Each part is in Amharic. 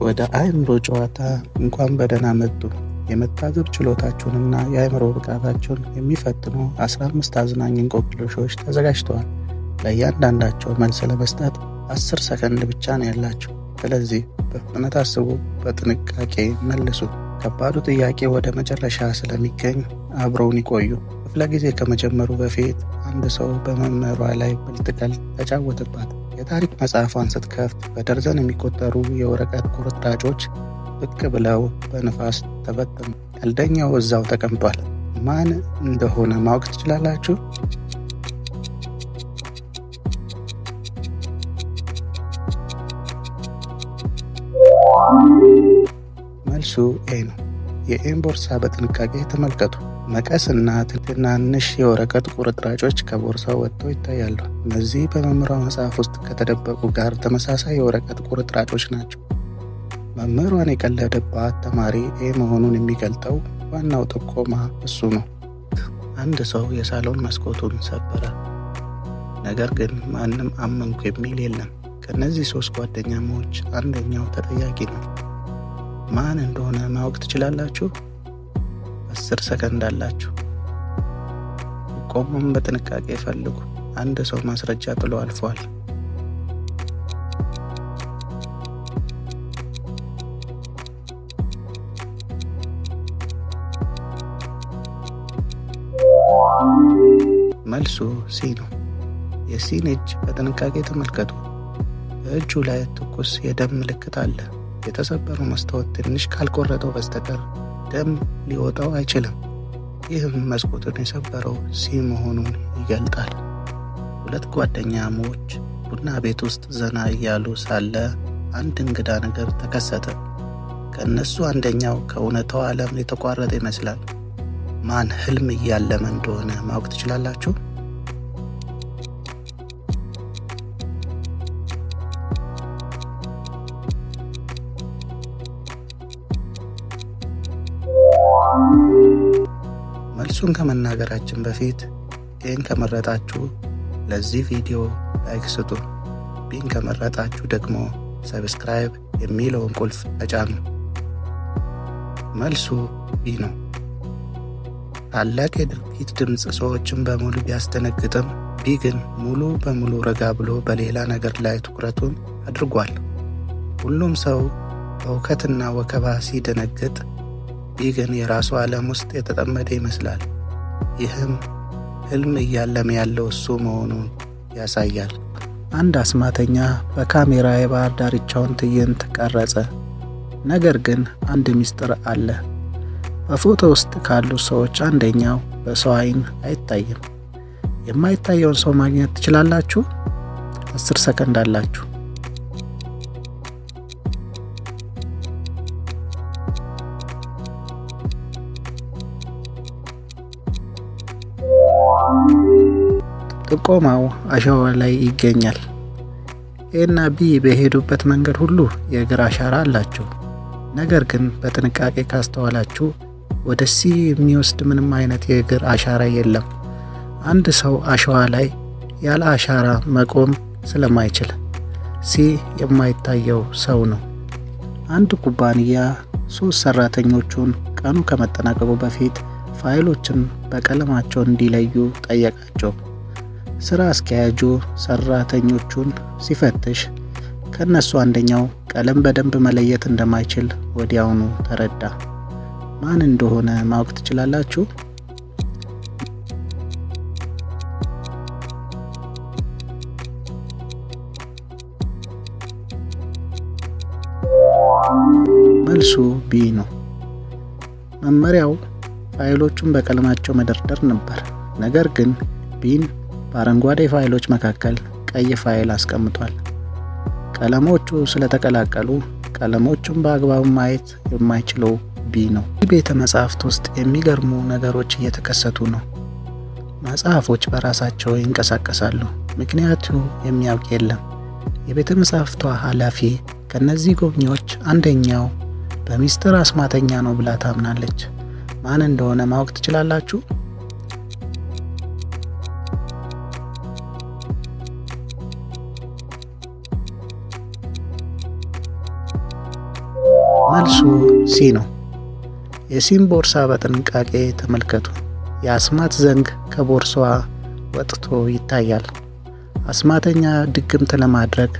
ወደ አእምሮ ጨዋታ እንኳን በደህና መጡ። የመታዘብ ችሎታችሁንና የአእምሮ ብቃታችሁን የሚፈትኑ 15 አዝናኝ እንቆቅልሾች ተዘጋጅተዋል። ለእያንዳንዳቸው መልስ ለመስጠት 10 ሰከንድ ብቻ ነው ያላችሁ። ስለዚህ በፍጥነት አስቡ፣ በጥንቃቄ መልሱ። ከባዱ ጥያቄ ወደ መጨረሻ ስለሚገኝ አብረውን ይቆዩ። ክፍለ ጊዜ ከመጀመሩ በፊት አንድ ሰው በመምህሯ ላይ ብልጥ ቀልድ ተጫወተባት። የታሪክ መጽሐፏን ስትከፍት በደርዘን የሚቆጠሩ የወረቀት ቁርጥራጮች ብቅ ብለው በንፋስ ተበተኑ። ቀልደኛው እዛው ተቀምጧል። ማን እንደሆነ ማወቅ ትችላላችሁ? መልሱ ኤ ነው። የኤን ቦርሳ በጥንቃቄ ተመልከቱ። መቀስና ትናንሽ የወረቀት ቁርጥራጮች ከቦርሳው ወጥተው ይታያሉ። እነዚህ በመምህሯ መጽሐፍ ውስጥ ከተደበቁ ጋር ተመሳሳይ የወረቀት ቁርጥራጮች ናቸው። መምህሯን የቀለደባት ተማሪ ኤ መሆኑን የሚገልጠው ዋናው ጥቆማ እሱ ነው። አንድ ሰው የሳሎን መስኮቱን ሰበረ፣ ነገር ግን ማንም አመንኩ የሚል የለም። ከእነዚህ 3 ጓደኛሞች አንደኛው ተጠያቂ ነው። ማን እንደሆነ ማወቅ ትችላላችሁ? 10 ሰከንድ አላችሁ። ቆሙም በጥንቃቄ ፈልጉ። አንድ ሰው ማስረጃ ጥሎ አልፏል። መልሱ ሲ ነው። የሲን እጅ በጥንቃቄ ተመልከቱ። በእጁ ላይ ትኩስ የደም ምልክት አለ። የተሰበረው መስታወት ትንሽ ካልቆረጠው በስተቀር ደም ሊወጣው አይችልም። ይህም መስኮቱን የሰበረው ሲ መሆኑን ይገልጣል። 2 ጓደኛሞች ቡና ቤት ውስጥ ዘና እያሉ ሳለ አንድ እንግዳ ነገር ተከሰተ። ከእነሱ አንደኛው ከእውነታው ዓለም የተቋረጠ ይመስላል። ማን ህልም እያለመ እንደሆነ ማወቅ ትችላላችሁ? መልሱን ከመናገራችን በፊት ኤን ከመረጣችሁ ለዚህ ቪዲዮ ላይክ ስጡ። ቢን ከመረጣችሁ ደግሞ ሰብስክራይብ የሚለውን ቁልፍ ተጫኑ። መልሱ ቢ ነው። ታላቅ የድርጊት ድምፅ ሰዎችን በሙሉ ቢያስደነግጥም ቢ ግን ሙሉ በሙሉ ረጋ ብሎ በሌላ ነገር ላይ ትኩረቱን አድርጓል። ሁሉም ሰው በእውከትና ወከባ ሲደነግጥ ቢ ግን የራሱ ዓለም ውስጥ የተጠመደ ይመስላል። ይህም ህልም እያለመ ያለው እሱ መሆኑን ያሳያል። አንድ አስማተኛ በካሜራ የባህር ዳርቻውን ትዕይንት ቀረጸ። ነገር ግን አንድ ሚስጥር አለ። በፎቶ ውስጥ ካሉ ሰዎች አንደኛው በሰው ዓይን አይታይም። የማይታየውን ሰው ማግኘት ትችላላችሁ? 10 ሰከንድ አላችሁ። ጥቆማው አሸዋ ላይ ይገኛል። ኤና ቢ በሄዱበት መንገድ ሁሉ የእግር አሻራ አላቸው። ነገር ግን በጥንቃቄ ካስተዋላችሁ ወደ ሲ የሚወስድ ምንም አይነት የእግር አሻራ የለም። አንድ ሰው አሸዋ ላይ ያለ አሻራ መቆም ስለማይችል ሲ የማይታየው ሰው ነው። አንድ ኩባንያ 3 ሰራተኞቹን ቀኑ ከመጠናቀቁ በፊት ፋይሎችን በቀለማቸው እንዲለዩ ጠየቃቸው። ስራ አስኪያጁ ሰራተኞቹን ሲፈትሽ ከነሱ አንደኛው ቀለም በደንብ መለየት እንደማይችል ወዲያውኑ ተረዳ። ማን እንደሆነ ማወቅ ትችላላችሁ? መልሱ ቢ ነው። መመሪያው ፋይሎቹን በቀለማቸው መደርደር ነበር። ነገር ግን ቢን በአረንጓዴ ፋይሎች መካከል ቀይ ፋይል አስቀምጧል። ቀለሞቹ ስለተቀላቀሉ ቀለሞቹን በአግባቡ ማየት የማይችለው ቢ ነው። ይህ ቤተ መጻሕፍት ውስጥ የሚገርሙ ነገሮች እየተከሰቱ ነው። መጽሐፎች በራሳቸው ይንቀሳቀሳሉ፣ ምክንያቱ የሚያውቅ የለም። የቤተ መጻሕፍቷ ኃላፊ ከነዚህ ጎብኚዎች አንደኛው በሚስጥር አስማተኛ ነው ብላ ታምናለች። ማን እንደሆነ ማወቅ ትችላላችሁ? መልሱ ሲ ነው። የሲን ቦርሳ በጥንቃቄ ተመልከቱ። የአስማት ዘንግ ከቦርሳዋ ወጥቶ ይታያል። አስማተኛ ድግምት ለማድረግ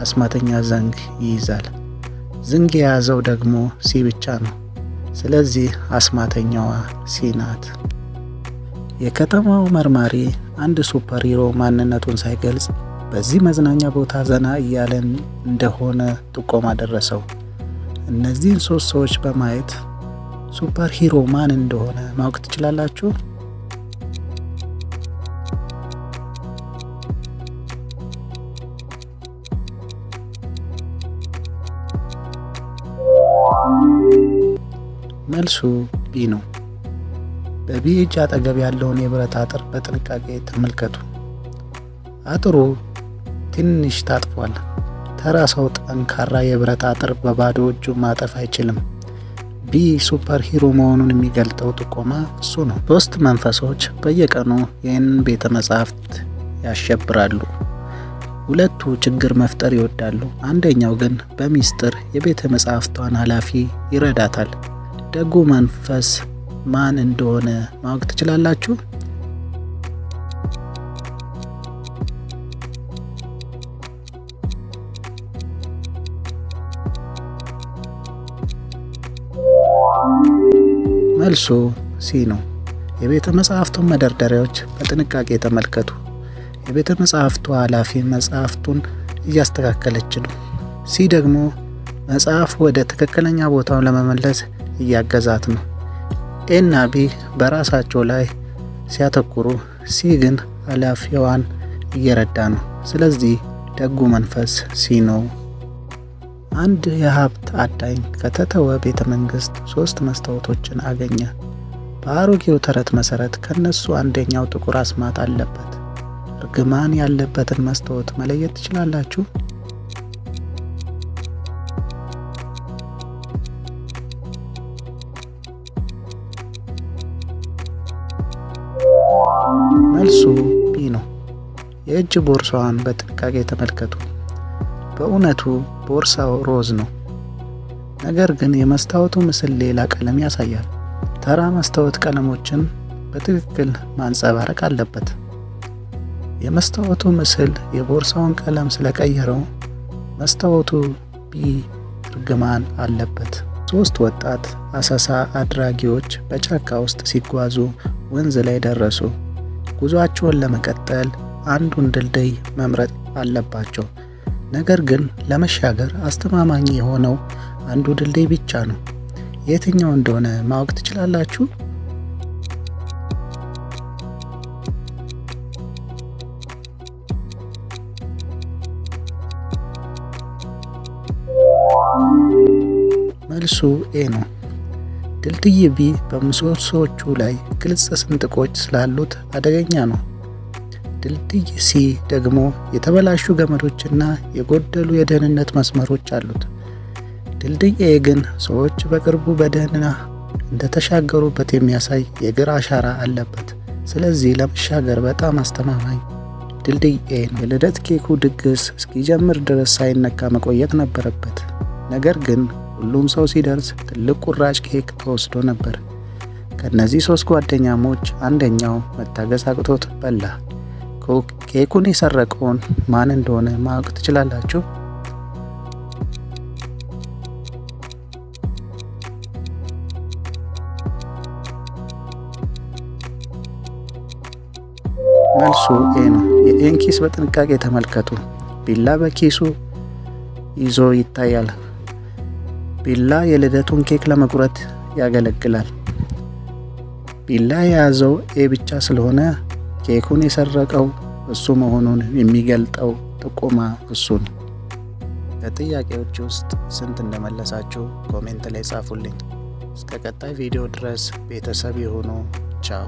አስማተኛ ዘንግ ይይዛል። ዘንግ የያዘው ደግሞ ሲ ብቻ ነው። ስለዚህ አስማተኛዋ ሲ ናት። የከተማው መርማሪ አንድ ሱፐር ሂሮ ማንነቱን ሳይገልጽ በዚህ መዝናኛ ቦታ ዘና እያለን እንደሆነ ጥቆማ ደረሰው። እነዚህን 3 ሰዎች በማየት ሱፐር ሂሮ ማን እንደሆነ ማወቅ ትችላላችሁ? መልሱ ቢ ነው። በቢ እጅ አጠገብ ያለውን የብረት አጥር በጥንቃቄ ተመልከቱ። አጥሩ ትንሽ ታጥፏል። ተራ ሰው ጠንካራ የብረት አጥር በባዶ እጁ ማጠፍ አይችልም። ቢ ሱፐር ሂሮ መሆኑን የሚገልጠው ጥቆማ እሱ ነው። 3 መንፈሶች በየቀኑ ይህንን ቤተ መጻሕፍት ያሸብራሉ። 2ቱ ችግር መፍጠር ይወዳሉ። አንደኛው ግን በሚስጥር የቤተ መጻሕፍቷን ኃላፊ ይረዳታል። ደጉ መንፈስ ማን እንደሆነ ማወቅ ትችላላችሁ? መልሱ ሲ ነው። የቤተ መጻሕፍቱን መደርደሪያዎች በጥንቃቄ ተመልከቱ። የቤተ መጻሕፍቱ ኃላፊ መጽሐፍቱን እያስተካከለች ነው። ሲ ደግሞ መጽሐፍ ወደ ትክክለኛ ቦታው ለመመለስ እያገዛት ነው። ኤ እና ቢ በራሳቸው ላይ ሲያተኩሩ፣ ሲ ግን ኃላፊዋን እየረዳ ነው። ስለዚህ ደጉ መንፈስ ሲ ነው። አንድ የሀብት አዳኝ ከተተወ ቤተ መንግስት 3 መስታወቶችን አገኘ። በአሮጌው ተረት መሰረት ከነሱ አንደኛው ጥቁር አስማት አለበት። እርግማን ያለበትን መስታወት መለየት ትችላላችሁ? መልሱ ቢ ነው። የእጅ ቦርሳዋን በጥንቃቄ ተመልከቱ። በእውነቱ ቦርሳው ሮዝ ነው። ነገር ግን የመስታወቱ ምስል ሌላ ቀለም ያሳያል። ተራ መስታወት ቀለሞችን በትክክል ማንጸባረቅ አለበት። የመስታወቱ ምስል የቦርሳውን ቀለም ስለቀየረው መስታወቱ ቢ እርግማን አለበት። 3 ወጣት አሰሳ አድራጊዎች በጫካ ውስጥ ሲጓዙ ወንዝ ላይ ደረሱ። ጉዟቸውን ለመቀጠል አንዱን ድልድይ መምረጥ አለባቸው። ነገር ግን ለመሻገር አስተማማኝ የሆነው አንዱ ድልድይ ብቻ ነው። የትኛው እንደሆነ ማወቅ ትችላላችሁ? መልሱ ኤ ነው። ድልድይ ቢ በምሰሶዎቹ ላይ ግልጽ ስንጥቆች ስላሉት አደገኛ ነው። ድልድይ ሲ ደግሞ የተበላሹ ገመዶችና የጎደሉ የደህንነት መስመሮች አሉት። ድልድይ ኤ ግን ሰዎች በቅርቡ በደህና እንደተሻገሩበት የሚያሳይ የእግር አሻራ አለበት። ስለዚህ ለመሻገር በጣም አስተማማኝ ድልድይ ኤ ነው። የልደት ኬኩ ድግስ እስኪጀምር ድረስ ሳይነካ መቆየት ነበረበት። ነገር ግን ሁሉም ሰው ሲደርስ ትልቅ ቁራጭ ኬክ ተወስዶ ነበር። ከነዚህ 3 ጓደኛሞች አንደኛው መታገስ አቅቶት በላ። ኬኩን የሰረቀውን ማን እንደሆነ ማወቅ ትችላላችሁ? መልሱ ኤ ነው። የኤን ኪስ በጥንቃቄ ተመልከቱ። ቢላ በኪሱ ይዞ ይታያል። ቢላ የልደቱን ኬክ ለመቁረጥ ያገለግላል። ቢላ የያዘው ኤ ብቻ ስለሆነ ኬኩን የሰረቀው እሱ መሆኑን የሚገልጠው ጥቆማ እሱ ነው። ከጥያቄዎች ውስጥ ስንት እንደመለሳችሁ ኮሜንት ላይ ጻፉልኝ። እስከ ቀጣይ ቪዲዮ ድረስ ቤተሰብ የሆኑ ቻው።